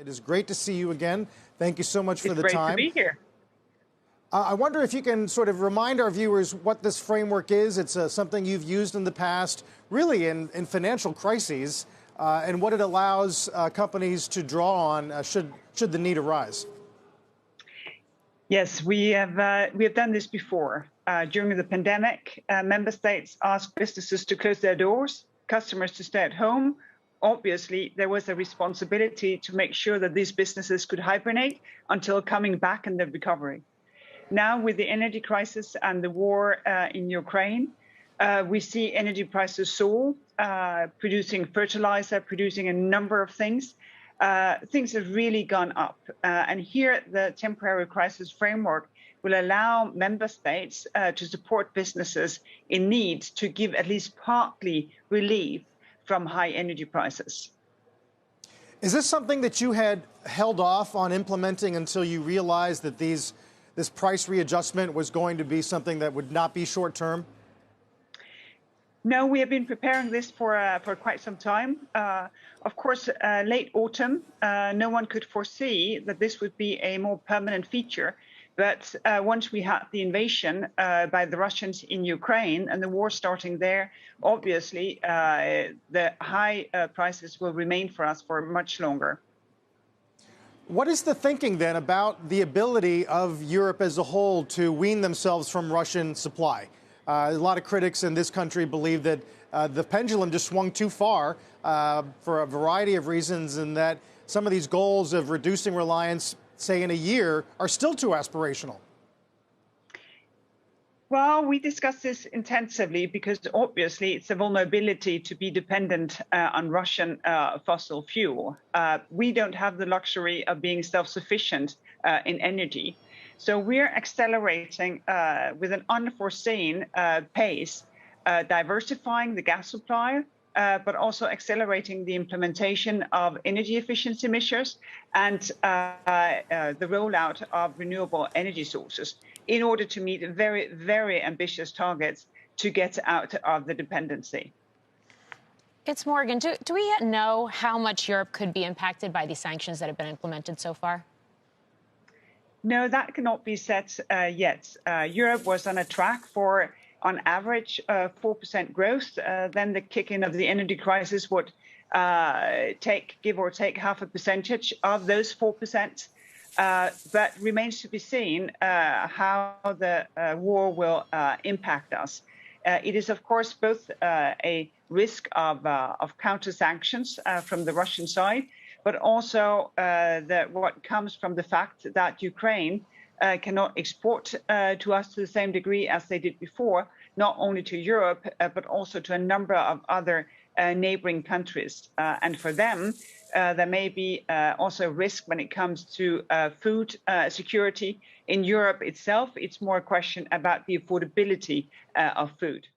It is great to see you again. Thank you so much for the time. It's great to be here. I wonder if you can sort of remind our viewers what this framework is. It's something you've used in the past, really in financial crises, and what it allows companies to draw on should the need arise. Yes, we have done this before. During the pandemic, member states asked businesses to close their doors, customers to stay at home. Obviously, there was a responsibility to make sure that these businesses could hibernate until coming back in the recovery. Now, with the energy crisis and the war in Ukraine, we see energy prices soar, producing fertilizer, producing a number of things. Things have really gone up. And here, the temporary crisis framework will allow member states to support businesses in need to give at least partly relief from high energy prices. Is this something that you had held off on implementing until you realized that this price readjustment was going to be something that would not be short term? No, we have been preparing this for quite some time. Of course, late autumn, no one could foresee that this would be a more permanent feature. But once we had the invasion by the Russians in Ukraine and the war starting there, obviously the high prices will remain for us for much longer. What is the thinking then about the ability of Europe as a whole to wean themselves from Russian supply? A lot of critics in this country believe that the pendulum just swung too far for a variety of reasons, and that some of these goals of reducing reliance, say in a year, are still too aspirational. Well, we discussed this intensively because obviously it's a vulnerability to be dependent on Russian fossil fuel. We don't have the luxury of being self-sufficient in energy. So we're accelerating with an unforeseen pace, diversifying the gas supply, but also accelerating the implementation of energy efficiency measures and the rollout of renewable energy sources in order to meet very, very ambitious targets to get out of the dependency. It's Morgan. Do we yet know how much Europe could be impacted by these sanctions that have been implemented so far? No, that cannot be set yet. Europe was on a track for, on average, 4% growth. Then the kick-in of the energy crisis would give or take half a percentage of those 4%. But remains to be seen how the war will impact us. It is, of course, both a risk of counter-sanctions from the Russian side, but also what comes from the fact that Ukraine cannot export to us to the same degree as they did before, not only to Europe, but also to a number of other neighboring countries. And for them, there may be also risk when it comes to food security. In Europe itself, it's more a question about the affordability of food.